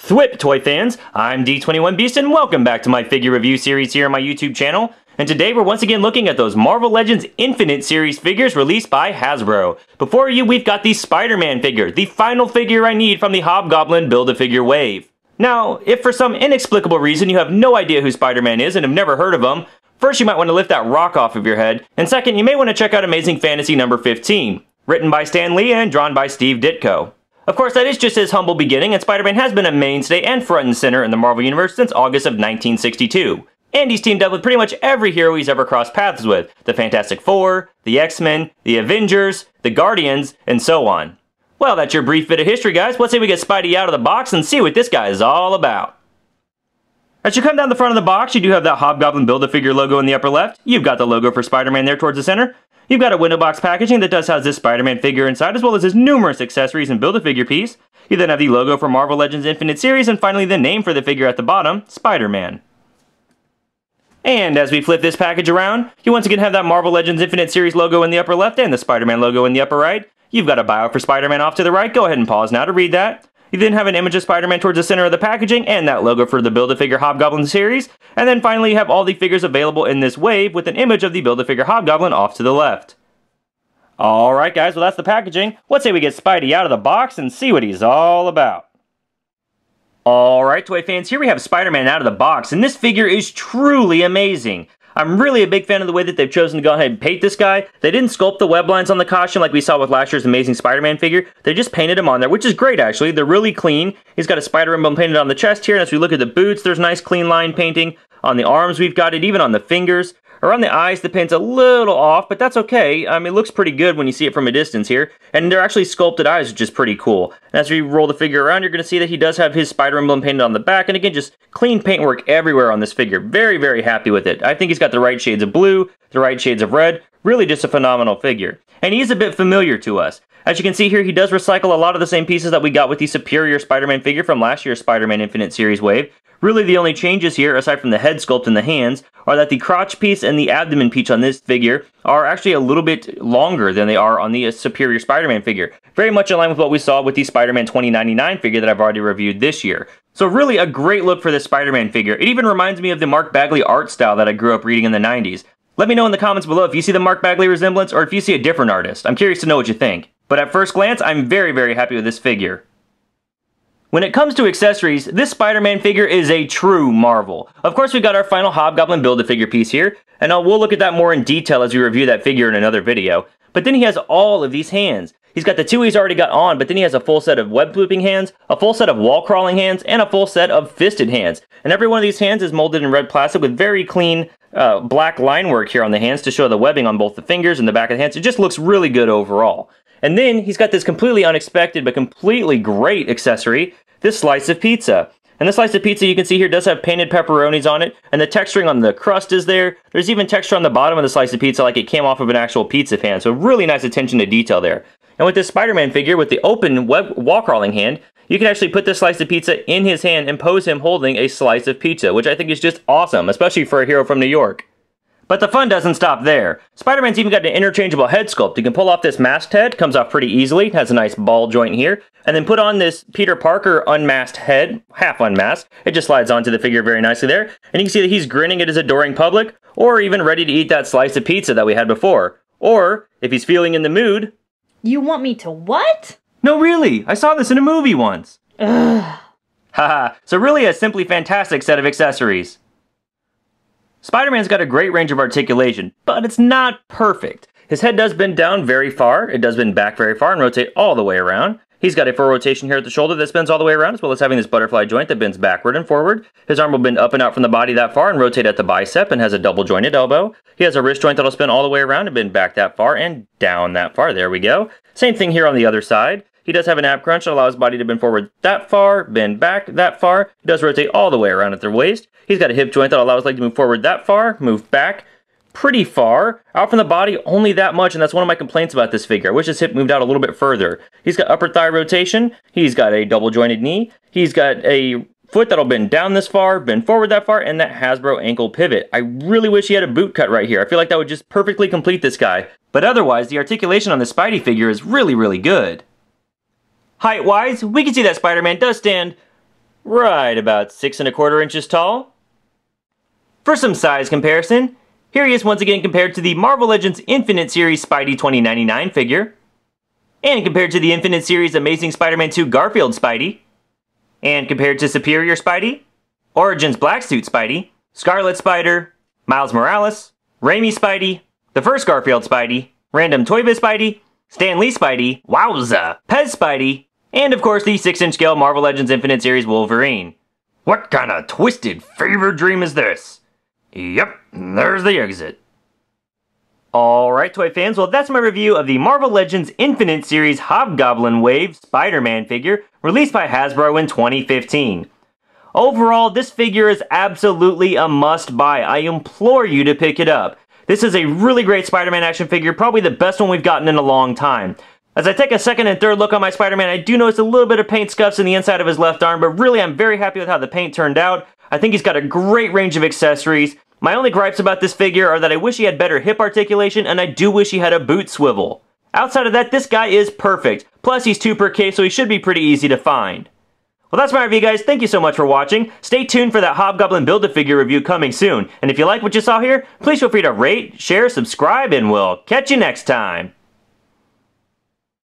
Thwip toy fans, I'm D21Beast and welcome back to my figure review series here on my YouTube channel. And today we're once again looking at those Marvel Legends Infinite series figures released by Hasbro. Before you, we've got the Spider-Man figure, the final figure I need from the Hobgoblin Build-A-Figure wave. Now, if for some inexplicable reason you have no idea who Spider-Man is and have never heard of him, first you might want to lift that rock off of your head, and second, you may want to check out Amazing Fantasy number 15, written by Stan Lee and drawn by Steve Ditko. Of course, that is just his humble beginning, and Spider-Man has been a mainstay and front and center in the Marvel Universe since August of 1962. And he's teamed up with pretty much every hero he's ever crossed paths with. The Fantastic Four, the X-Men, the Avengers, the Guardians, and so on. Well, that's your brief bit of history, guys. Let's say we get Spidey out of the box and see what this guy is all about. As you come down the front of the box, you do have that Hobgoblin Build-A-Figure logo in the upper left. You've got the logo for Spider-Man there towards the center. You've got a window box packaging that does house this Spider-Man figure inside, as well as his numerous accessories and Build-A-Figure piece. You then have the logo for Marvel Legends Infinite Series, and finally the name for the figure at the bottom, Spider-Man. And as we flip this package around, you once again have that Marvel Legends Infinite Series logo in the upper left and the Spider-Man logo in the upper right. You've got a bio for Spider-Man off to the right. Go ahead and pause now to read that. You then have an image of Spider-Man towards the center of the packaging and that logo for the Build-A-Figure Hobgoblin series. And then finally you have all the figures available in this wave with an image of the Build-A-Figure Hobgoblin off to the left. Alright guys, well that's the packaging. Let's say we get Spidey out of the box and see what he's all about. Alright toy fans, here we have Spider-Man out of the box, and this figure is truly amazing. I'm really a big fan of the way that they've chosen to go ahead and paint this guy. They didn't sculpt the web lines on the costume like we saw with last year's Amazing Spider-Man figure. They just painted him on there, which is great actually. They're really clean. He's got a spider emblem painted on the chest here, and as we look at the boots, there's nice clean line painting. On the arms, we've got it, even on the fingers. Around the eyes, the paint's a little off, but that's okay. I mean, it looks pretty good when you see it from a distance here. And they're actually sculpted eyes, which is pretty cool. And as we roll the figure around, you're going to see that he does have his spider emblem painted on the back. And again, just clean paintwork everywhere on this figure. Very, very happy with it. I think he's got the right shades of blue, the right shades of red. Really just a phenomenal figure. And he's a bit familiar to us. As you can see here, he does recycle a lot of the same pieces that we got with the Superior Spider-Man figure from last year's Spider-Man Infinite Series wave. Really the only changes here, aside from the head sculpt and the hands, are that the crotch piece and the abdomen piece on this figure are actually a little bit longer than they are on the Superior Spider-Man figure. Very much in line with what we saw with the Spider-Man 2099 figure that I've already reviewed this year. So really a great look for this Spider-Man figure. It even reminds me of the Mark Bagley art style that I grew up reading in the 90s. Let me know in the comments below if you see the Mark Bagley resemblance or if you see a different artist. I'm curious to know what you think. But at first glance, I'm very, very happy with this figure. When it comes to accessories, this Spider-Man figure is a true marvel. Of course, we got our final Hobgoblin Build-A-Figure piece here, and we'll look at that more in detail as we review that figure in another video. But then he has all of these hands. He's got the two he's already got on, but then he has a full set of web-looping hands, a full set of wall-crawling hands, and a full set of fisted hands. And every one of these hands is molded in red plastic with very clean black line work here on the hands to show the webbing on both the fingers and the back of the hands. It just looks really good overall. And then he's got this completely unexpected but completely great accessory, this slice of pizza. And this slice of pizza you can see here does have painted pepperonis on it, and the texturing on the crust is there. There's even texture on the bottom of the slice of pizza like it came off of an actual pizza pan, so really nice attention to detail there. And with this Spider-Man figure with the open wall-crawling hand, you can actually put this slice of pizza in his hand and pose him holding a slice of pizza, which I think is just awesome, especially for a hero from New York. But the fun doesn't stop there. Spider-Man's even got an interchangeable head sculpt. You can pull off this masked head, comes off pretty easily, has a nice ball joint here, and then put on this Peter Parker unmasked head, half unmasked. It just slides onto the figure very nicely there, and you can see that he's grinning at his adoring public, or even ready to eat that slice of pizza that we had before. Or, if he's feeling in the mood... You want me to what? No, really! I saw this in a movie once! Ugh. Haha, so really a simply fantastic set of accessories. Spider-Man's got a great range of articulation, but it's not perfect. His head does bend down very far, it does bend back very far and rotate all the way around. He's got a full rotation here at the shoulder that spins all the way around, as well as having this butterfly joint that bends backward and forward. His arm will bend up and out from the body that far and rotate at the bicep and has a double jointed elbow. He has a wrist joint that'll spin all the way around and bend back that far and down that far. There we go. Same thing here on the other side. He does have an ab crunch that allows his body to bend forward that far, bend back that far. He does rotate all the way around at the waist. He's got a hip joint that allows his leg to move forward that far, move back pretty far. Out from the body, only that much, and that's one of my complaints about this figure. I wish his hip moved out a little bit further. He's got upper thigh rotation. He's got a double jointed knee. He's got a foot that'll bend down this far, bend forward that far, and that Hasbro ankle pivot. I really wish he had a boot cut right here. I feel like that would just perfectly complete this guy. But otherwise, the articulation on the Spidey figure is really, really good. Height-wise, we can see that Spider-Man does stand right about 6¼ inches tall. For some size comparison, here he is once again compared to the Marvel Legends Infinite Series Spidey 2099 figure, and compared to the Infinite Series Amazing Spider-Man 2 Garfield Spidey, and compared to Superior Spidey, Origins Black Suit Spidey, Scarlet Spider, Miles Morales, Raimi Spidey, the first Garfield Spidey, Random Toybiz Spidey, Stan Lee Spidey, wowza, Pez Spidey, and of course the 6-inch scale Marvel Legends Infinite Series Wolverine. What kind of twisted fever dream is this? Yep, there's the exit. Alright, toy fans, well that's my review of the Marvel Legends Infinite Series Hobgoblin Wave Spider-Man figure released by Hasbro in 2015. Overall, this figure is absolutely a must-buy. I implore you to pick it up. This is a really great Spider-Man action figure, probably the best one we've gotten in a long time. As I take a second and third look on my Spider-Man, I do notice a little bit of paint scuffs in the inside of his left arm, but really I'm very happy with how the paint turned out. I think he's got a great range of accessories. My only gripes about this figure are that I wish he had better hip articulation, and I do wish he had a boot swivel. Outside of that, this guy is perfect. Plus, he's 2 per case, so he should be pretty easy to find. Well, that's my review, guys. Thank you so much for watching. Stay tuned for that Hobgoblin Build-A-Figure review coming soon. And if you like what you saw here, please feel free to rate, share, subscribe, and we'll catch you next time.